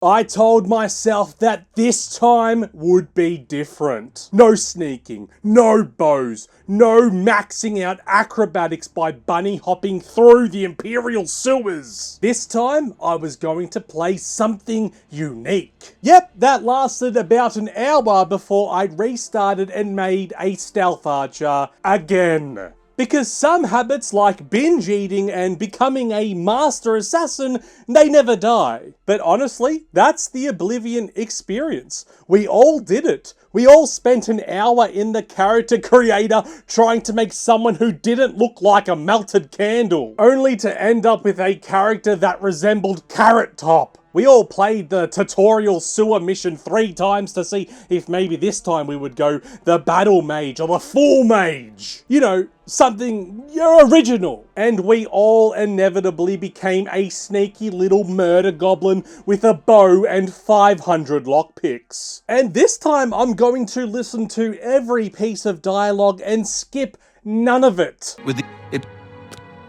I told myself that this time would be different. No sneaking, no bows, no maxing out acrobatics by bunny hopping through the Imperial sewers. This time, I was going to play something unique. Yep, that lasted about an hour before I restarted and made a stealth archer again. Because some habits like binge eating and becoming a master assassin, they never die. But honestly, that's the Oblivion experience. We all did it. We all spent an hour in the character creator trying to make someone who didn't look like a melted candle, only to end up with a character that resembled Carrot Top. We all played the tutorial sewer mission 3 times to see if maybe this time we would go the battle mage or the full mage. You know, something original. And we all inevitably became a sneaky little murder goblin with a bow and 500 lockpicks. And this time I'm going to listen to every piece of dialogue and skip none of it.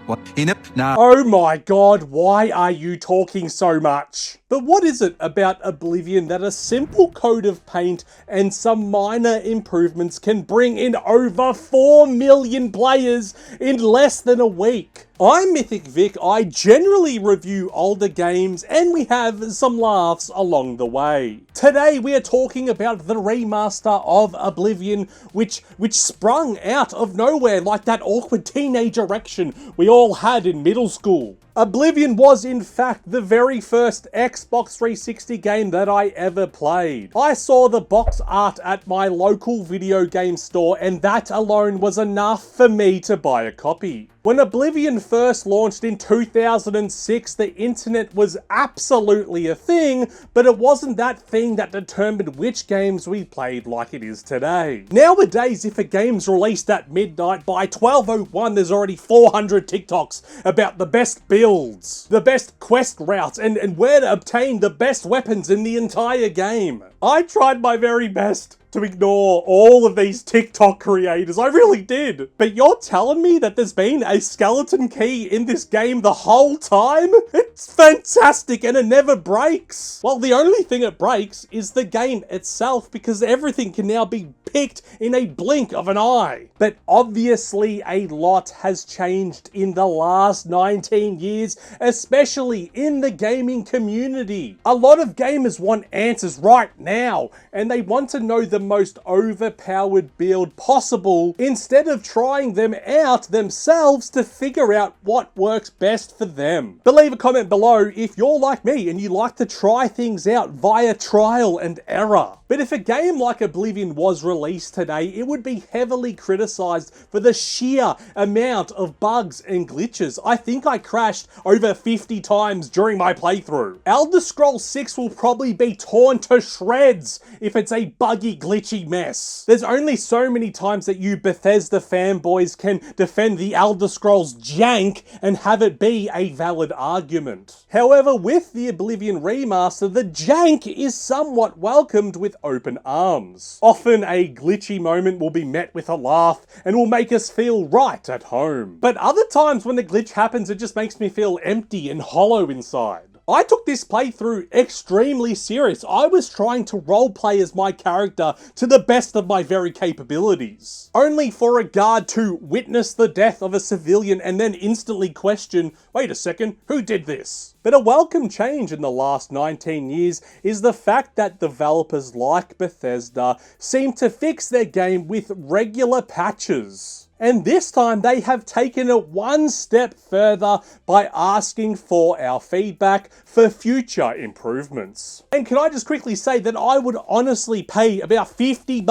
Oh my god, why are you talking so much? But what is it about Oblivion that a simple coat of paint and some minor improvements can bring in over 4 million players in less than a week? I'm Mythic Vic, I generally review older games and we have some laughs along the way. Today we are talking about the remaster of Oblivion, which sprung out of nowhere like that awkward teenage erection we all had in middle school. Oblivion was in fact the very first Xbox 360 game that I ever played. I saw the box art at my local video game store and that alone was enough for me to buy a copy. When Oblivion first launched in 2006, the internet was absolutely a thing, but it wasn't that thing that determined which games we played like it is today. Nowadays, if a game's released at midnight, by 12:01 there's already 400 TikToks about the best builds, the best quest routes, and where to obtain the best weapons in the entire game. I tried my very best to ignore all of these TikTok creators. I really did. But you're telling me that there's been a skeleton key in this game the whole time? It's fantastic and it never breaks. Well, the only thing it breaks is the game itself because everything can now be picked in a blink of an eye. But obviously a lot has changed in the last 19 years, especially in the gaming community. A lot of gamers want answers right now and they want to know the most overpowered build possible instead of trying them out themselves to figure out what works best for them. But leave a comment below if you're like me and you like to try things out via trial and error. But if a game like Oblivion was released today, it would be heavily criticized for the sheer amount of bugs and glitches. I think I crashed over 50 times during my playthrough. Elder Scrolls 6 will probably be torn to shreds if it's a buggy, glitchy mess. There's only so many times that you Bethesda fanboys can defend the Elder Scrolls jank and have it be a valid argument. However, with the Oblivion remaster, the jank is somewhat welcomed with open arms. Often a glitchy moment will be met with a laugh and will make us feel right at home. But other times when the glitch happens, it just makes me feel empty and hollow inside. I took this playthrough extremely serious. I was trying to roleplay as my character to the best of my very capabilities. Only for a guard to witness the death of a civilian and then instantly question, wait a second, who did this? But a welcome change in the last 19 years is the fact that developers like Bethesda seem to fix their game with regular patches. And this time they have taken it one step further by asking for our feedback for future improvements. And can I just quickly say that I would honestly pay about $50,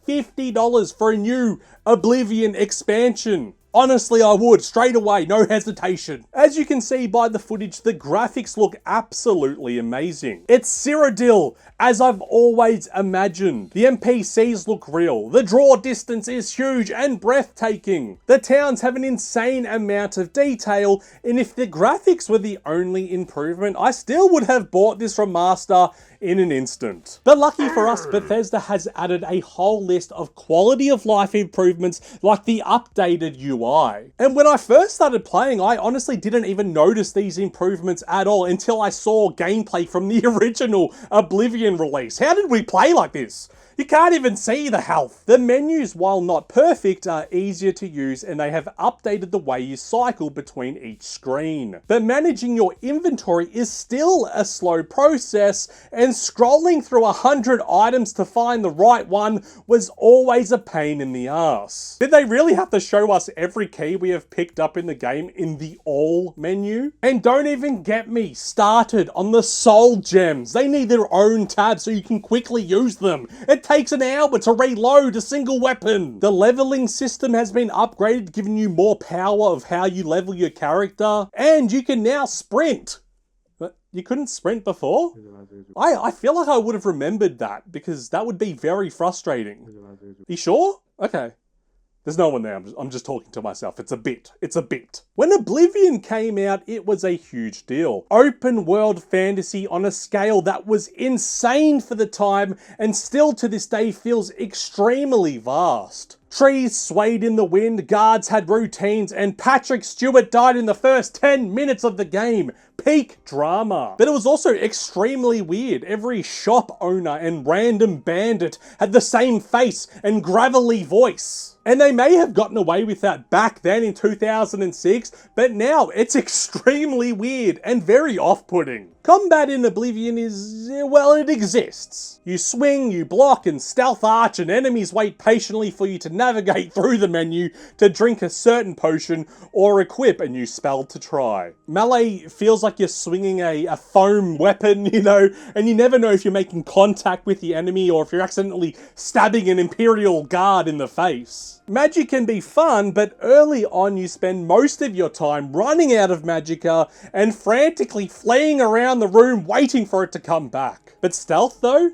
$50 for a new Oblivion expansion. Honestly, I would, straight away, no hesitation. As you can see by the footage, the graphics look absolutely amazing. It's Cyrodiil, as I've always imagined. The NPCs look real. The draw distance is huge and breathtaking. The towns have an insane amount of detail, and if the graphics were the only improvement, I still would have bought this remaster in an instant. But lucky for us, Bethesda has added a whole list of quality of life improvements like the updated UI. And when I first started playing, I honestly didn't even notice these improvements at all until I saw gameplay from the original Oblivion release. How did we play like this? You can't even see the health. The menus, while not perfect, are easier to use and they have updated the way you cycle between each screen. But managing your inventory is still a slow process, and scrolling through 100 items to find the right one was always a pain in the ass. Did they really have to show us every key we have picked up in the game in the all menu? And don't even get me started on the soul gems. They need their own tab so you can quickly use them. It takes an hour to reload a single weapon. The leveling system has been upgraded, giving you more power of how you level your character, and you can now sprint. But you couldn't sprint before? I feel like I would have remembered that, because that would be very frustrating. You sure? Okay. There's no one there, I'm just talking to myself. It's a bit. When Oblivion came out, it was a huge deal. Open world fantasy on a scale that was insane for the time, and still to this day feels extremely vast. Trees swayed in the wind, guards had routines, and Patrick Stewart died in the first 10 minutes of the game. Peak drama. But it was also extremely weird. Every shop owner and random bandit had the same face and gravelly voice. And they may have gotten away with that back then in 2006, but now it's extremely weird and very off-putting. Combat in Oblivion is, well, it exists. You swing, you block, and stealth arch, and enemies wait patiently for you to navigate through the menu to drink a certain potion or equip a new spell to try. Melee feels like you're swinging a foam weapon, you know, and you never know if you're making contact with the enemy or if you're accidentally stabbing an Imperial guard in the face. Magic can be fun, but early on you spend most of your time running out of magicka and frantically fleeing around the room waiting for it to come back. But stealth though?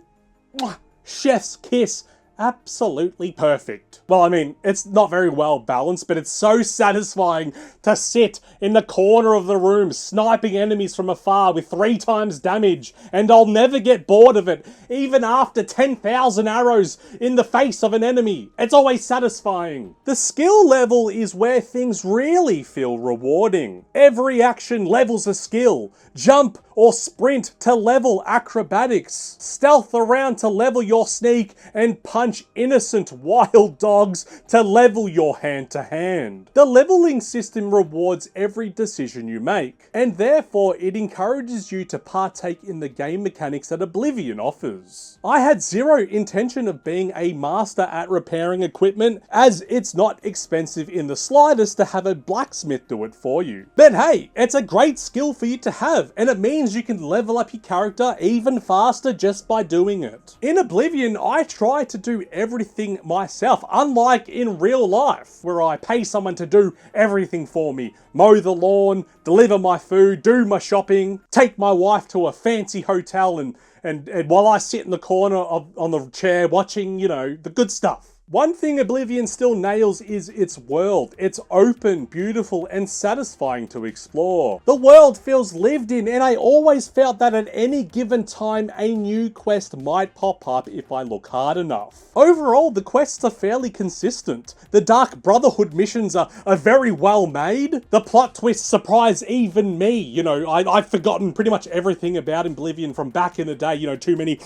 Mwah, chef's kiss. Absolutely perfect. Well, I mean, it's not very well balanced, but it's so satisfying to sit in the corner of the room sniping enemies from afar with 3 times damage, and I'll never get bored of it, even after 10,000 arrows in the face of an enemy. It's always satisfying. The skill level is where things really feel rewarding. Every action levels a skill. Jump or sprint to level acrobatics. Stealth around to level your sneak, and punch innocent wild dogs to level your hand-to-hand. The leveling system rewards every decision you make, and therefore it encourages you to partake in the game mechanics that Oblivion offers. I had zero intention of being a master at repairing equipment, as it's not expensive in the slightest to have a blacksmith do it for you. But hey, it's a great skill for you to have, and it means you can level up your character even faster just by doing it. In Oblivion, I try to do everything myself, unlike in real life, where I pay someone to do everything for me. Mow the lawn, deliver my food, do my shopping, take my wife to a fancy hotel, and while I sit in the corner on the chair watching, you know, the good stuff. One thing Oblivion still nails is its world. It's open, beautiful, and satisfying to explore. The world feels lived in, and I always felt that at any given time a new quest might pop up if I look hard enough. Overall, the quests are fairly consistent. The Dark Brotherhood missions are very well made. The plot twists surprise even me. You know, I've forgotten pretty much everything about Oblivion from back in the day, you know, too many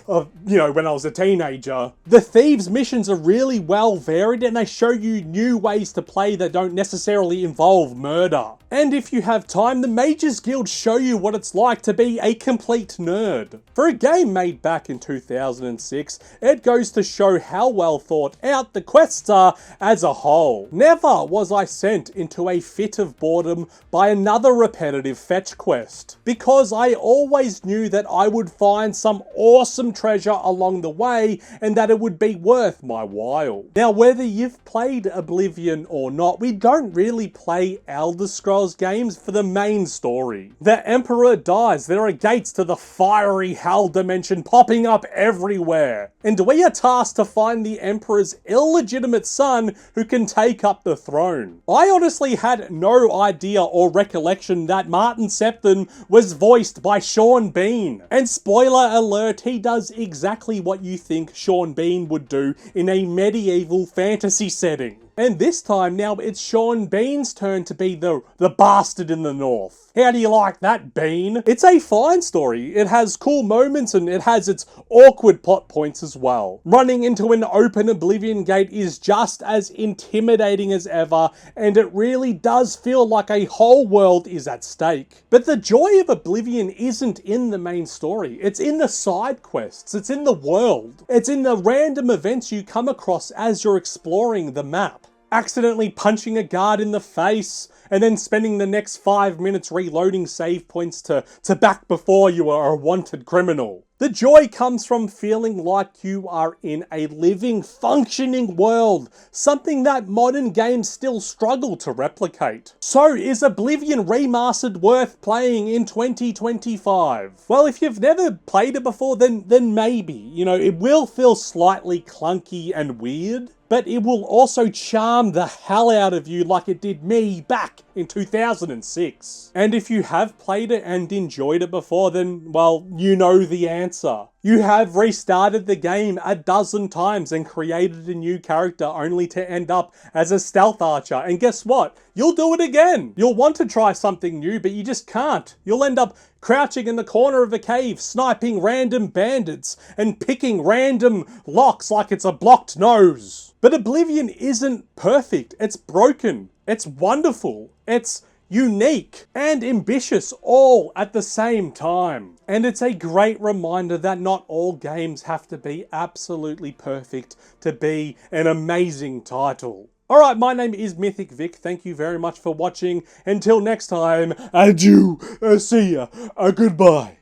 of, you know, when I was a teenager. The Thieves missions are really well varied, and they show you new ways to play that don't necessarily involve murder. And if you have time, the Mages Guild show you what it's like to be a complete nerd. For a game made back in 2006, it goes to show how well thought out the quests are as a whole. Never was I sent into a fit of boredom by another repetitive fetch quest, because I always knew that I would find some awesome treasure along the way and that it would be worth my while. Now, whether you've played Oblivion or not, we don't really play Elder Scrolls Telltale's games for the main story. The Emperor dies, there are gates to the fiery hell dimension popping up everywhere, and we are tasked to find the Emperor's illegitimate son who can take up the throne. I honestly had no idea or recollection that Martin Septon was voiced by Sean Bean. And spoiler alert, he does exactly what you think Sean Bean would do in a medieval fantasy setting. And this time now it's Sean Bean's turn to be the bastard in the north. How do you like that, Bean? It's a fine story. It has cool moments and it has its awkward plot points as well. Running into an open Oblivion gate is just as intimidating as ever, and it really does feel like a whole world is at stake. But the joy of Oblivion isn't in the main story. It's in the side quests. It's in the world. It's in the random events you come across as you're exploring the map. Accidentally punching a guard in the face, and then spending the next 5 minutes reloading save points to back before you are a wanted criminal. The joy comes from feeling like you are in a living, functioning world, something that modern games still struggle to replicate. So, is Oblivion Remastered worth playing in 2025? Well, if you've never played it before, then maybe. You know, it will feel slightly clunky and weird, but it will also charm the hell out of you like it did me back in 2006. And if you have played it and enjoyed it before, then, well, you know the answer. You have restarted the game a dozen times and created a new character only to end up as a stealth archer. And guess what? You'll do it again. You'll want to try something new, but you just can't. You'll end up crouching in the corner of a cave, sniping random bandits and picking random locks like it's a blocked nose. But Oblivion isn't perfect. It's broken. It's wonderful. It's unique and ambitious all at the same time. And it's a great reminder that not all games have to be absolutely perfect to be an amazing title. Alright, my name is Mythic Vic. Thank you very much for watching. Until next time, adieu, see ya, goodbye.